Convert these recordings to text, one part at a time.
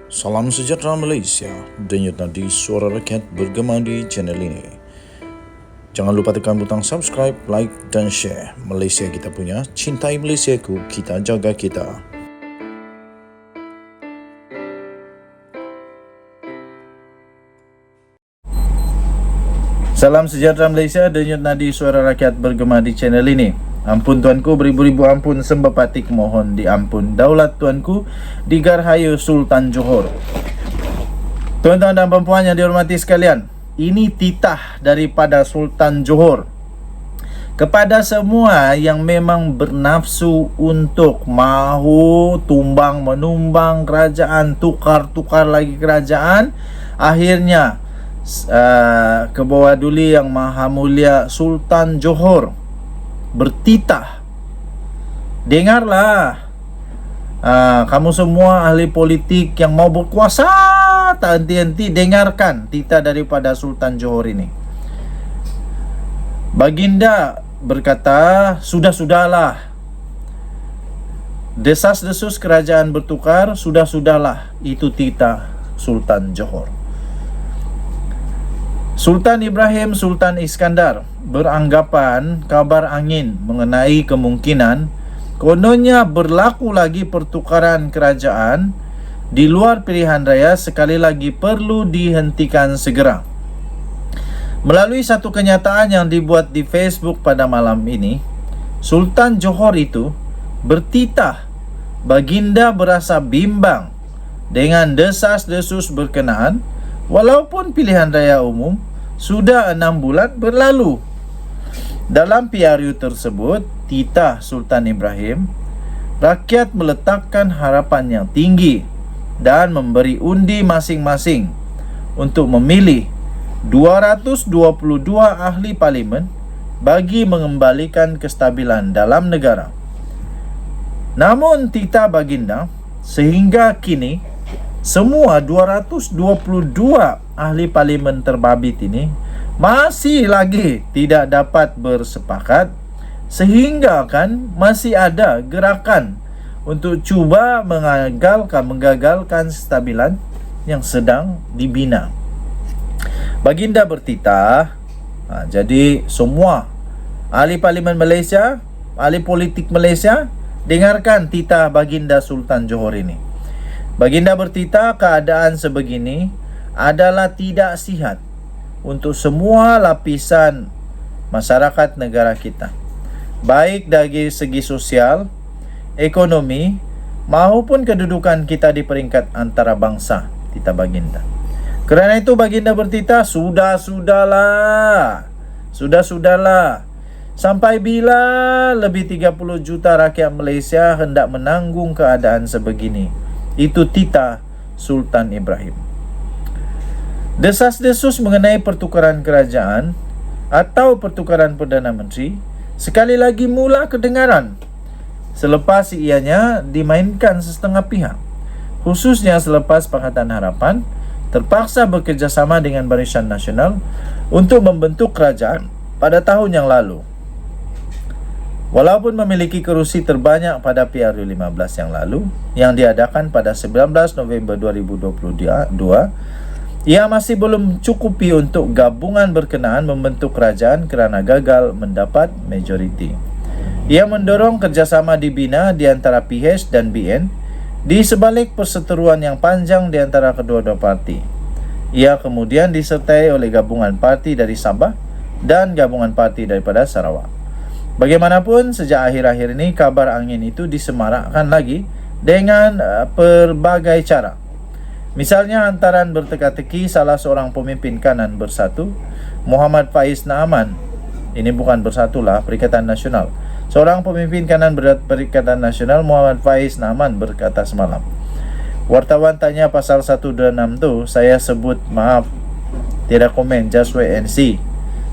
Salam sejahtera Malaysia, denyut nadi suara rakyat bergema di channel ini. Jangan lupa tekan butang subscribe, like dan share. Malaysia kita punya, cintai Malaysiaku, kita jaga kita. Salam sejahtera Malaysia, denyut nadi suara rakyat bergema di channel ini. Ampun tuanku, beribu-ribu ampun, sembah patik mohon diampun. Daulat tuanku, di Garhaya Sultan Johor. Tuan-tuan dan perempuan yang dihormati sekalian, ini titah daripada Sultan Johor kepada semua yang memang bernafsu untuk mahu tumbang menumbang kerajaan, tukar-tukar lagi kerajaan. Akhirnya ke bawah duli yang maha mulia Sultan Johor bertitah. Dengarlah, kamu semua ahli politik yang mau berkuasa, tak henti-henti dengarkan titah daripada Sultan Johor ini. Baginda berkata, sudah-sudahlah desas-desus kerajaan bertukar, sudah-sudahlah. Itu titah Sultan Johor. Sultan Ibrahim Sultan Iskandar beranggapan kabar angin mengenai kemungkinan kononnya berlaku lagi pertukaran kerajaan di luar pilihan raya sekali lagi perlu dihentikan segera. Melalui satu kenyataan yang dibuat di Facebook pada malam ini, Sultan Johor itu bertitah baginda berasa bimbang dengan desas-desus berkenaan walaupun pilihan raya umum sudah 6 bulan berlalu. Dalam PRU tersebut, titah Sultan Ibrahim, rakyat meletakkan harapan yang tinggi dan memberi undi masing-masing untuk memilih 222 ahli parlimen bagi mengembalikan kestabilan dalam negara. Namun titah baginda sehingga kini semua 222 ahli parlimen terbabit ini masih lagi tidak dapat bersepakat, sehingga kan masih ada gerakan untuk cuba menggagalkan kestabilan yang sedang dibina. Baginda bertitah, jadi semua ahli parlimen Malaysia, ahli politik Malaysia, dengarkan titah baginda Sultan Johor ini. Baginda bertitah, keadaan sebegini adalah tidak sihat untuk semua lapisan masyarakat negara kita, baik dari segi sosial, ekonomi maupun kedudukan kita di peringkat antarabangsa, titah baginda. Kerana itu baginda bertitah, sudah-sudahlah. Sampai bila lebih 30 juta rakyat Malaysia hendak menanggung keadaan sebegini? Itu titah Sultan Ibrahim. Desas-desus mengenai pertukaran kerajaan atau pertukaran Perdana Menteri sekali lagi mula kedengaran selepas ianya dimainkan setengah pihak, khususnya selepas Pakatan Harapan terpaksa bekerjasama dengan Barisan Nasional untuk membentuk kerajaan pada tahun yang lalu. Walaupun memiliki kerusi terbanyak pada PRU 15 yang lalu yang diadakan pada 19 November 2022, ia masih belum cukupi untuk gabungan berkenaan membentuk kerajaan kerana gagal mendapat majoriti. Ia mendorong kerjasama dibina di antara PH dan BN di sebalik perseteruan yang panjang di antara kedua-dua parti. Ia kemudian disertai oleh gabungan parti dari Sabah dan gabungan parti daripada Sarawak. Bagaimanapun, sejak akhir-akhir ini kabar angin itu disemarakkan lagi dengan pelbagai cara. Misalnya hantaran berteka-teki salah seorang pemimpin kanan Bersatu, Muhammad Faiz Naaman. Ini bukan Bersatu lah, Perikatan Nasional. Seorang pemimpin kanan Perikatan Nasional, Muhammad Faiz Naaman, berkata semalam, wartawan tanya pasal 126 tu, saya sebut maaf, tidak komen, just wait and see.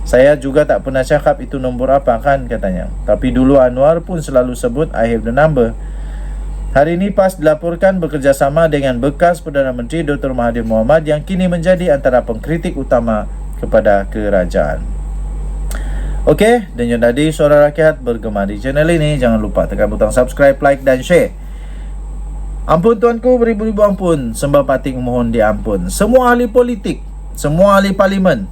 Saya juga tak pernah cakap itu nombor apa kan, katanya. Tapi dulu Anwar pun selalu sebut I have the number. Hari ini PAS dilaporkan bekerjasama dengan bekas Perdana Menteri Dr. Mahathir Mohamad yang kini menjadi antara pengkritik utama kepada kerajaan. Okey, denyut nadi suara rakyat bergema di channel ini. Jangan lupa tekan butang subscribe, like dan share. Ampun tuanku, beribu-ribu ampun. Sembah pating mohon diampun. Semua ahli politik, semua ahli parlimen,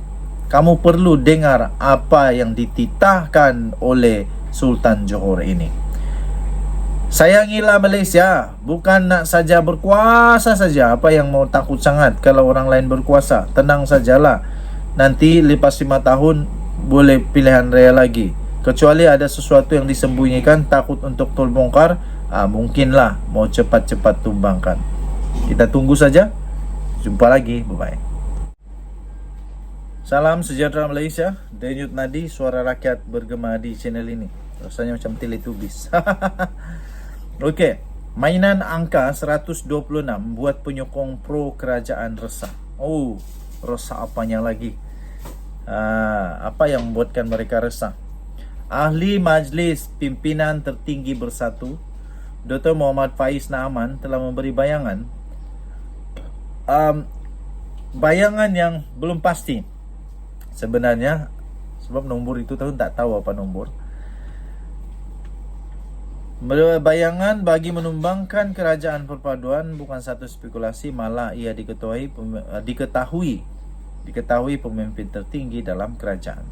kamu perlu dengar apa yang dititahkan oleh Sultan Johor ini. Sayangilah Malaysia, bukan nak saja berkuasa saja. Apa yang mau takut sangat kalau orang lain berkuasa? Tenang sajalah. Nanti lepas 5 tahun boleh pilihan raya lagi. Kecuali ada sesuatu yang disembunyikan, takut untuk terbongkar, mungkinlah mau cepat-cepat tumbangkan. Kita tunggu saja. Jumpa lagi. Bye-bye. Salam sejahtera Malaysia. Denyut nadi suara rakyat bergema di channel ini. Rasanya macam Teletubbies. Okey, mainan angka 126 buat penyokong pro kerajaan resah. Oh, resah apanya lagi? Apa yang membuatkan mereka resah? Ahli Majlis Pimpinan Tertinggi Bersatu, Dr. Muhammad Faiz Naaman telah memberi bayangan yang belum pasti sebenarnya, sebab nombor itu tak tahu apa nombor. Bayangan bagi menumbangkan kerajaan perpaduan bukan satu spekulasi, malah ia diketahui pemimpin tertinggi dalam kerajaan.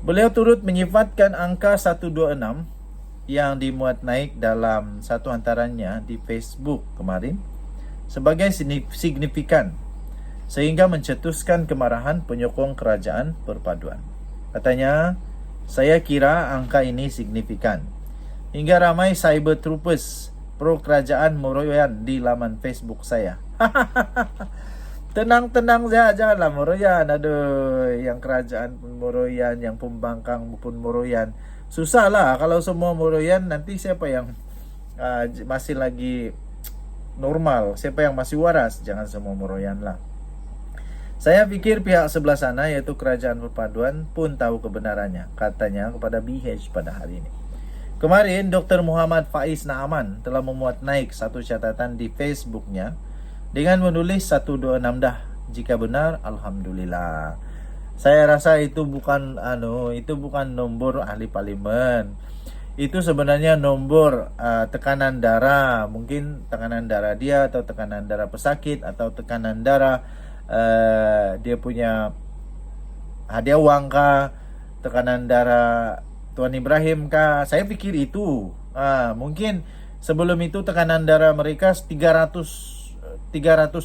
Beliau turut menyifatkan angka 126 yang dimuat naik dalam satu antaranya di Facebook kemarin sebagai signifikan, sehingga mencetuskan kemarahan penyokong kerajaan perpaduan. Katanya, saya kira angka ini signifikan hingga ramai cyber troopers pro kerajaan meroyan di laman Facebook saya. Tenang-tenang saja, janganlah meroyan. Aduh, yang kerajaan pun meroyan, yang pembangkang pun meroyan. Susahlah kalau semua meroyan, nanti siapa yang masih lagi normal, siapa yang masih waras? Jangan semua meroyan lah. Saya pikir pihak sebelah sana, yaitu kerajaan perpaduan, pun tahu kebenarannya, katanya kepada BH pada hari ini. Kemarin, Dr. Muhammad Faiz Naaman telah memuat naik satu catatan di Facebooknya dengan menulis 126 dah. Jika benar, alhamdulillah. Saya rasa itu bukan nombor ahli parlimen. Itu sebenarnya nombor tekanan darah. Mungkin tekanan darah dia, atau tekanan darah pesakit, atau tekanan darah dia punya hadiah wang kah, tekanan darah Tuan Ibrahim kah? Saya pikir itu. Mungkin sebelum itu tekanan darah mereka 300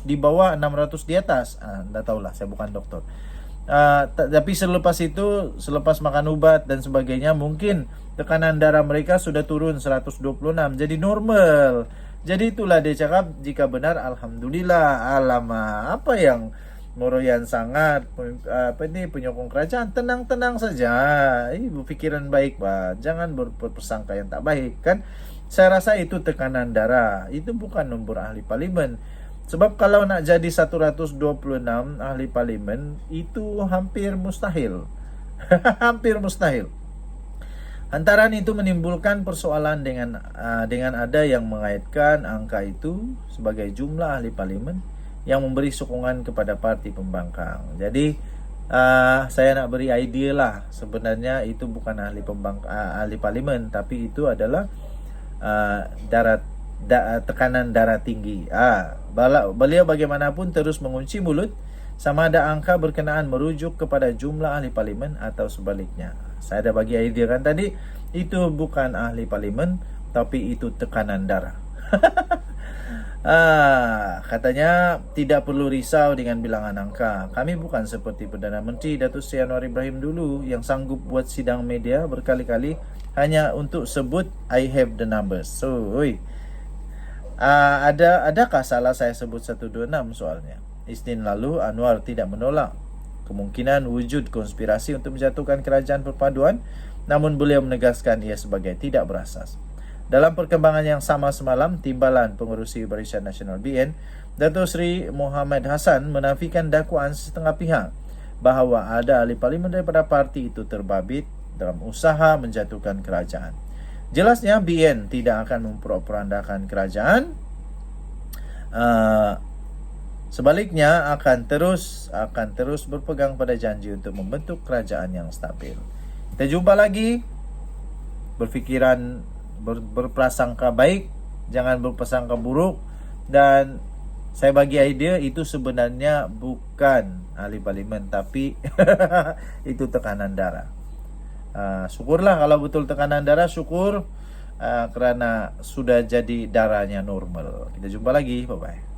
di bawah, 600 di atas. Tak tahulah, saya bukan doktor. Tapi selepas itu, selepas makan ubat dan sebagainya, mungkin tekanan darah mereka sudah turun 126, jadi normal. Jadi itulah dia cakap, jika benar alhamdulillah. Alamak, apa yang meroyan sangat penyokong kerajaan? Tenang-tenang saja. Berpikiran baik, bah. Jangan berpersangka yang tak baik, kan? Saya rasa itu tekanan darah. Itu bukan nombor ahli parlimen. Sebab kalau nak jadi 126 ahli parlimen, itu hampir mustahil. Hampir mustahil. Hantaran itu menimbulkan persoalan dengan ada yang mengaitkan angka itu sebagai jumlah ahli parlimen yang memberi sokongan kepada parti pembangkang. Jadi saya nak beri idea lah, sebenarnya itu bukan ahli parlimen, tapi itu adalah tekanan darah tinggi. Beliau bagaimanapun terus mengunci mulut sama ada angka berkenaan merujuk kepada jumlah ahli parlimen atau sebaliknya. Saya dah bagi idea kan tadi, itu bukan ahli parlimen, tapi itu tekanan darah. Katanya tidak perlu risau dengan bilangan angka. Kami bukan seperti Perdana Menteri Datuk Seri Anwar Ibrahim dulu yang sanggup buat sidang media berkali-kali hanya untuk sebut I have the numbers. So, adakah salah saya sebut 126 soalnya? Isnin lalu Anwar tidak menolak kemungkinan wujud konspirasi untuk menjatuhkan kerajaan perpaduan, namun beliau menegaskan ia sebagai tidak berasas. Dalam perkembangan yang sama semalam, Timbalan Pengerusi Barisan Nasional BN, Datuk Seri Muhammad Hassan menafikan dakwaan setengah pihak bahawa ada ahli parlimen daripada parti itu terbabit dalam usaha menjatuhkan kerajaan. Jelasnya BN tidak akan memperorandakan kerajaan. Sebaliknya akan terus berpegang pada janji untuk membentuk kerajaan yang stabil. Kita jumpa lagi. Berpikiran berprasangka baik, jangan berprasangka buruk. Dan saya bagi idea itu sebenarnya bukan ahli parlimen, tapi itu tekanan darah. Syukurlah kalau betul tekanan darah, syukur, karena sudah jadi darahnya normal. Kita jumpa lagi, bye bye.